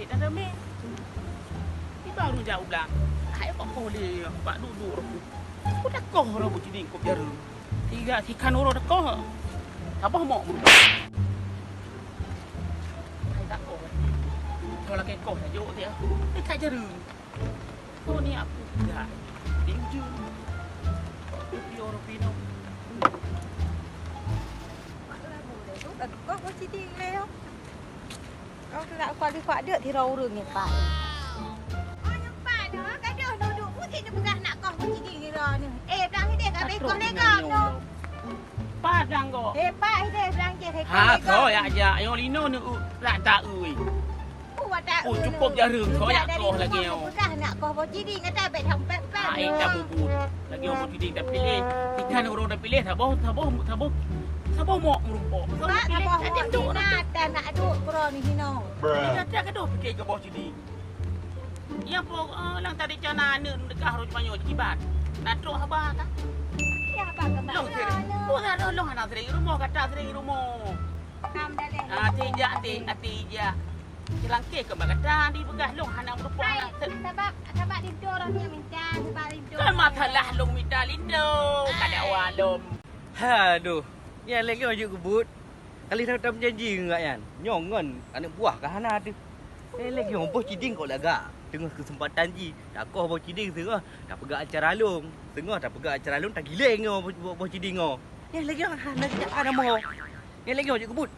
tarik dah demi. Ni baru jauh belang. Hai kok boleh pak duduk aku. Aku dah koh rambut jadi kau biar. Tiga sikan orang dah koh. Apa mau? Hai tak koh. Kalau lagi koh saja dia. Ni tak jeru. Kau ni aku tidak. Tinju. Rupi orang pino. Có chi đi leo. Có lại qua đi qua được thì đâu được nhỉ phải. Ôi nhưng phải nữa cái đường nó đủ thì nó bukan nak kau chi đi rồi nè. Đang cái dia kami kau ni kau no. Padang kau. Pak dia đang je thấy Ha, kau ya aja. Yang lino ni tak tak ui. Oh, cukup jarum kau ya kau lagi yo. Bukan nak kau chi đi người ta phải thòng pep pep. Hai tak bubut. Lagi orang jadi tak pilih. Ikan orang dah pilih tak boh. Siapa mau merumpok? Pak apa duduk nak dan nak duduk kau ni hino. Dia tak kedo fikir ke bawah jadi. Ya pok lang tadi cana ne dekat harus banyak jibat. Nak teruk haba tak? Ya apa kembali. Oh, ada long anak sering rumah kata sering rumah. Nam dah leh. Tija atija. Kilang ke ke kata di begah long anak merumpok anak. Sebab lindo orang ni minta sebab lindo. Kan masalah long minta lindo. Kada walom. Aduh. Ni lagi maju kebut. Kali dah berjanji enggak yan? Nyongon anak buah ke hana tu. Lagi orang bos ciding kau lagak. Tengah kesempatan ji. Tak kau bos ciding tengah. Tak pegak acara long. Tengah tak pegak acara long tak giling ngau bos ciding ngau. Ni lagi hana ada mau. Ni lagi maju kebut.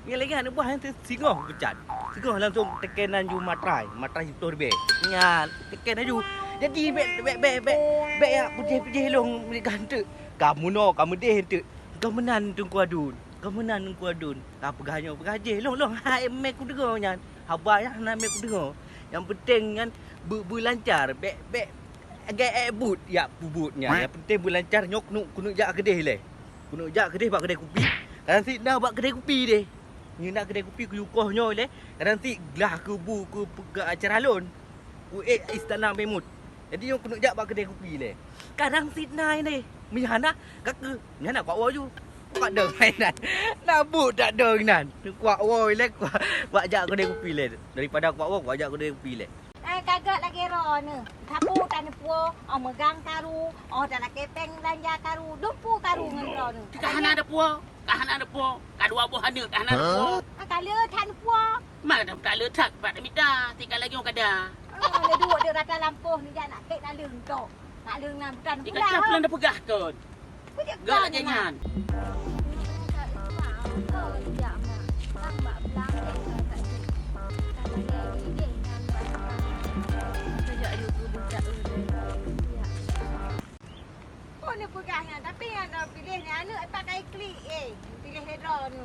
Ni lagi anak buah yang singoh kecat. Singoh langsung tekenan ju matrai hitor be. Nya teken aju. Jadi be ya putih long ni gante. Kamu no kamu deh tu. Kau menan tu kuadun. Kau menan tu kuadun. Kau pegahnya pegaje. Long hai mek ku dengar nyan. Haba ya na mek ku dengar. Yang penting kan lancar. Be agak but ya bubutnya. Yang penting lancar nyok kunu jak kedeh le. Kunu jak kedeh bak kedeh kopi. Kadang si nak bak kedeh kopi deh. Ni nak kedeh kopi ku yukohnya le. Kadang si gelah ku ke acara lon. Ku istana memut. Jadi yang kunu jak bak kedeh kopi le. Kadang si nai ni. Mihana kak nyana kuat waju. Kuat deng mainan. Nabut tak deng nan. Kuat woi le kuat jak kedai kopi le. Daripada kuat woi kuat jak kedai kopi le. Kagak lagi ro ni. Thapu tan puo, megang karu, dan lagi peng belanja karu, dumpu karu ngan ro ni. Kahana ada puo. Kadua buah hana kahana ada puo. Kali tan puo. Mana tak letak pada minta. Tinggal lagi orang kada. Le duduk di rata lampuh ni nak kek nak leng tok. Nak leng nan bukan. Jika caplan dah pegah kan. Gak lagi nyan. Oh ni pegahnya tapi yang pilih ni anak pakai klik pilih redor ni.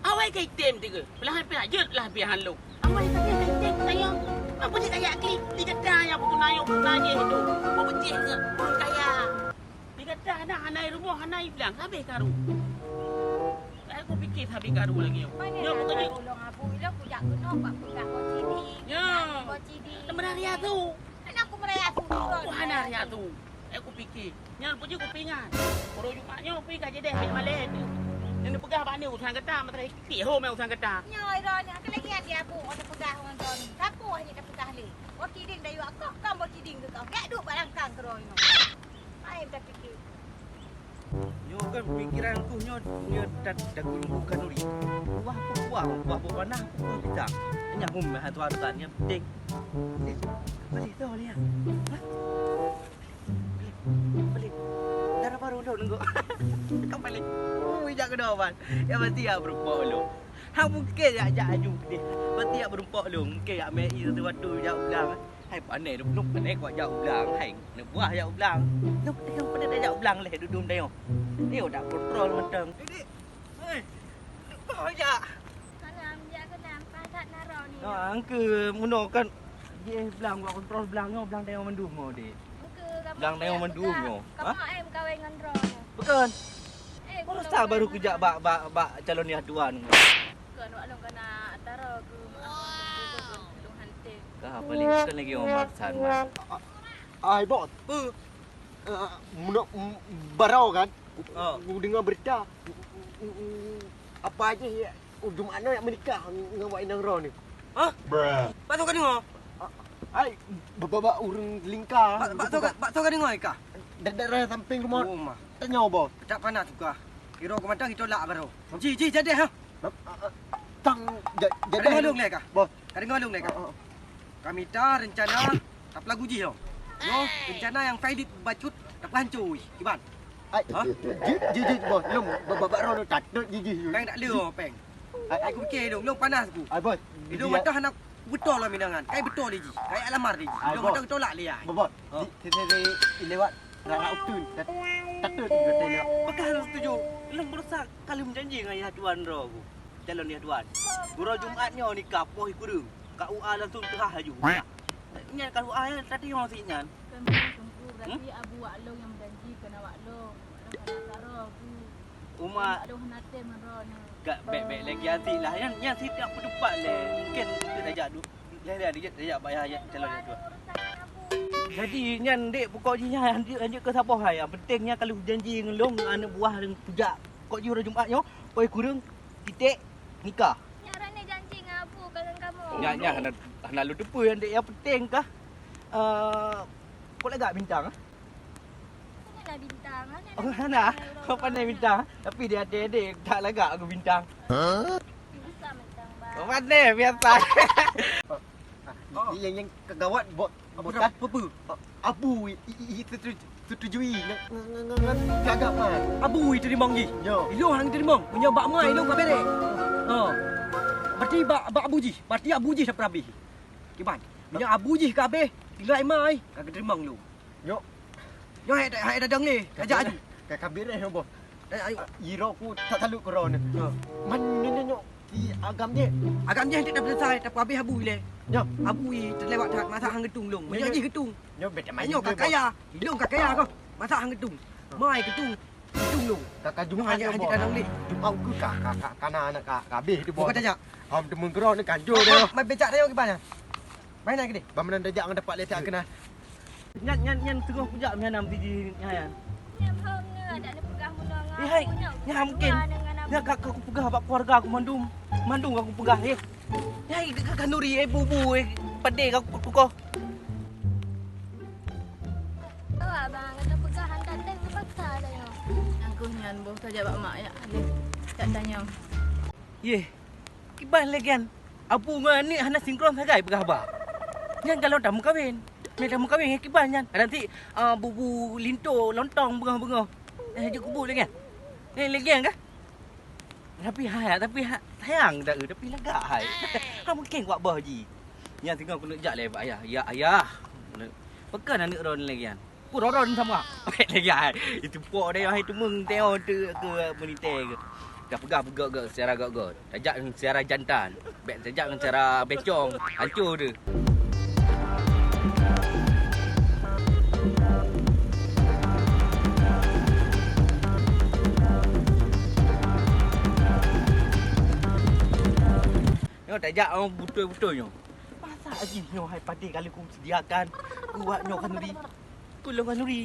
Awai kai tem tiga. Belahan pihak jetlah pihak lu. Awai kai tem sayang. Apa dia kayak klik? Dia kata yang aku nanya itu. Apa becih ke? Kaya. Dia kata anak rumah anak bilang habis karu. Aku fikir habis karu lagi. Yo katanya tolong aku bila aku jak kena pak pegang kocidi. Ya. Kocidi. Temen ria tu. Anak aku meraya tu. Aku anak ria tu. Aku fikir. Yang punya aku pingan. Kalau Jumatnya aku pergi kaji deh Malen. Yang pegah bani urusan kata matahari tiho mai urusan kata. Nyoi ron ni lagi dia aku ada pegah orang ron. Siapa hanya dah pegah le. Kocidi dah yo aku kan kocidi ke kau. Gak duk barang kang keroy no. Ai tak fikir. Nyo kan pikiranku nyo dak bukan uri. Buah panah buah pisang. Nyak hum hatu hartannya penting. Balik tu dia. Balik. Darah baru dah nunggu. Kau balik. Jak kedoban. Ya pasti ya berumpak lu. Hang mungkin ya aju dia. Pasti ya berumpak lu. Mungkin ya mai itu waktu jauh belang. Hai pandai duk pandai kuat jauh belang. Hai nak buah jauh belang. Nuk tengok pandai dah jauh belang leh dudum dah yo. Ni dak kontrol mentang. Hei. Kau ja. Kanam ja kanam pasat naro ni. Angke muno kan dia belang buat kontrol belangnya belang dah mendung mo dik. Belang dah mendung mo. Kamu em kawin ngan ro ni. Bukan. Masa baru kejak bak calon ni aduan. Kan wak long kena antara ke long hantik. Kah balik bukan lagi orang marsan mas. Ai bot. Barau kan? Dengar berita. Apa aja ya? Jumat yang menikah dengan Wak Inang Ro ni. Ha? Pak tu kau dengar? Ai, baba urang lingkar. Pak tu kau dengar ikah? Daerah samping rumah. Oh, mah. Tanya bos. Tak panas juga. Kira komandang kita lak baru. Ji, jadi ha. Tang Kau dengar long lek kah? Bos. Kau dengar long lek kah? Kami dah rencana tak lagu ji yo. Yo, rencana yang Faidit bacut tak hancur. Iban. Ai, Ha? ji bos. Lom baba ro tak ji. Peng tak leo, peng. Aku fikir dong, long panas aku. Ai bos. Itu matah anak betul lah minangan. Kai betul dia ji. Kai alamar dia ji. Long matah tolak dia. Bos. Lewat rara utun. Takut kata lewat. Apakah lu setuju? Long berusaha kali menjanji dengan ya tuan ro aku. Calon ya tuan. Guru Jumatnya nikah poh kurung. Kak UA langsung terah haju. Nyan kalau UA tadi yang si nyan. Kami tunggu berarti Abu Waklong yang berjanji kena Waklong. Waklong karo aku. Uma Waklong nate manron. gak baik-baik lagi nanti lah. Yang si tak berdebat le. Mungkin kita dah jadu. Dia dah bayar ayat calon ya tuan. Jadi nyan dek pokok jinya anjuk ke siapa hai. Yang pentingnya kalau janji dengan long anak buah dengan pujak. Kok jura Jumatnya poh kurung titik nikah. Nyaran ni janji dengan Abu kalian kamu. Nya hendak lu depu yang dek yang penting kah? Kau lagak bintang ah? Nak bintang kan? Oh, nak. Kau pandai bintang. Tapi dia adik tak lagak aku bintang. Bisa bintang bang. Kau pandai biasa. Yang kegawat bos. Apa? Abu setujui gagap man. Abu itu dimang ji. Yo. Ilung hang itu dimang. Punya bak mai ilung kabere. Ha. Berarti bak Abu ji. Berarti Abu ji dah habis. Kiban. Punya Abu ji ka habis. Ilai mai. Kagak dimang lu. Yo. Yo hai dadang le. Ajak aju. Kak kabir bos. Ayo. Iro ku tak talu koron. Man nyo di agamnya. Agaknya hendak dah selesai tapi habis Abu le. Yo. Abu terlewat tak masak hang getung long. Punya ji getung. Yo beta Mainyo kakaya. Ilung kakaya kau. Masak hang getung. Mai getung. Getung long. Kakak Jumpa Jumat aja haji dadang le. Jumpa ku kakak kana anak kabeh tu bos. Kau tajak. Am temun koron kanjo dia. Mai becak dia gimana? Main lagi ni. Bamanan dajak ang dapat letak kena. Nyan tengah pujak mianam tiji nyan. Yang hong ada ni pegang munang. Eh, hai. Yang mungkin. Ya aku pegah bak keluarga aku mandum. Mandum aku pegah eh. Ya kanuri bubu pade aku kau. Oh abang kena pegang hantar teng ke pasar dah yo. Aku nyan bos tajak bak mak ya. Tak tanya. Ye. Kiban legian. Apu ngani hana sinkron sagai pegah ba. Nyan kalau dah mukawin. Dah mukawin kiban nyan. Nanti bubu linto lontong bunga-bunga. Juk kubur legian. Legian kah? Tapi sayang dah tapi lagak hai. Ha mungkin buat bah ji. Yang tengah aku nak jak le ayah. Ya ayah. Pekan anak ron lagi kan. Ku ron sama. Lagi hai. Itu pok dia hai tu meng teo tu ke menite ke. Dah pegang ke secara gak. Tajak secara jantan. Bek tajak secara becong. Hancur dia. Nyo tajak orang betul-betulnya. Masa lagi nyo hai padi kali ku sediakan. Buat nyo kanuri. Tolong kanuri.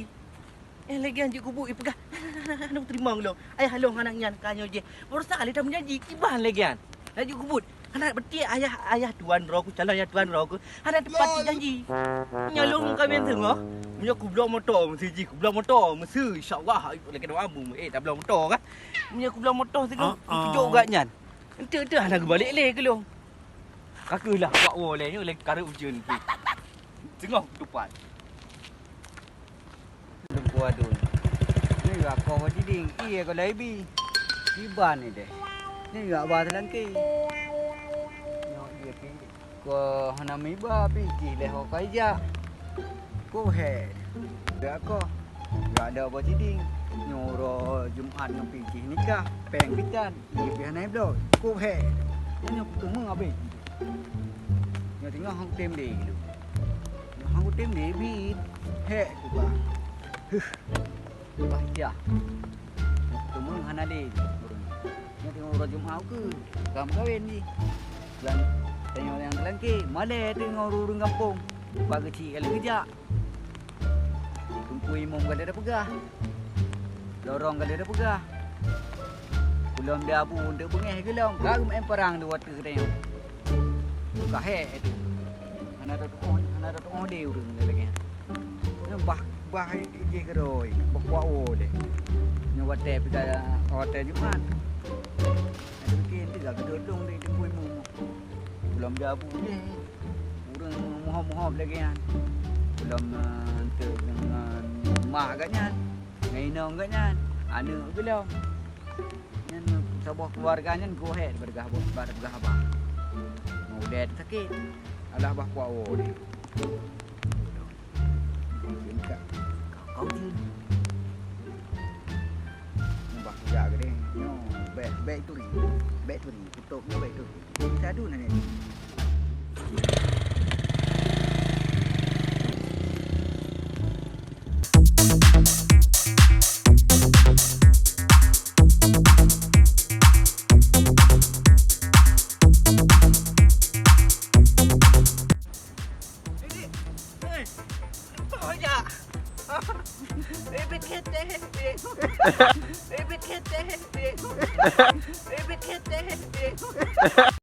Lagi anjuk kubuk pegang. Nak terima lo. Ayah halong anak nyan kanyo je. Baru sekali dah menjanji kiban lagi kan. Anjuk kubut. Anak beti ayah tuan ro ku calon ayah tuan ro ku. Ada tepat janji. Nyalung kami tengok. Punya ku belum motor mesti ji ku belum motor mesti insya-Allah lagi doa amu dah belum motor kan. Punya ku belum motor tengok. Tunjuk gak nyan. Ente anak balik le ke lo. Kakulah buat wole ni lagi karep ujun ki. Tengok tupat. Đừng qua đường. Ni gak kau di ding, iya kau lebi. Iban ni deh. Ni gak bah telan ki. Nyok dia pi. Ko hana mi ba pi ki le ho kai ja. Ko he. Dak ko. Gak ada bah di ding. Nyoro Jumat nak pergi nikah, peng bitan, iya pi hanai blo. Ko he. Nyok tu meng abe. Nyok tengok hang tem deh lu. Hang tem deh bi. He tu ba. Wah ya. Tumeng hana de. Nya tengok orang Jumat ke. Kam kahwin ni. Dan tengok yang telan ke. Male tengok urung kampung. Bagi cik kalau kerja. Tumpu imam kalau ada pegah. Lorong kalau ada pegah. Pulang dia abu untuk bengeh ke long. Garum perang dua tu tengok. kahek tu. Ana tu oh dia urang lagi. Bah je keroi, bakwa deh. Nyawa teh pika hotel Jumat. Ada bikin tiga gedung di kuih mu. Belum jabu ni. Urang mohon lagi kan. Belum tu dengan mak agaknya. Ngainong agaknya. Anu belum. Yang sebuah keluarganya ku head bergah abang. Mau dad sakit. Alah bakwa deh. Kau je. Nampak kerja ke dia. No, baik tu ni. Tutup ni baik tu. Kita adu nak ni. Ibit kete.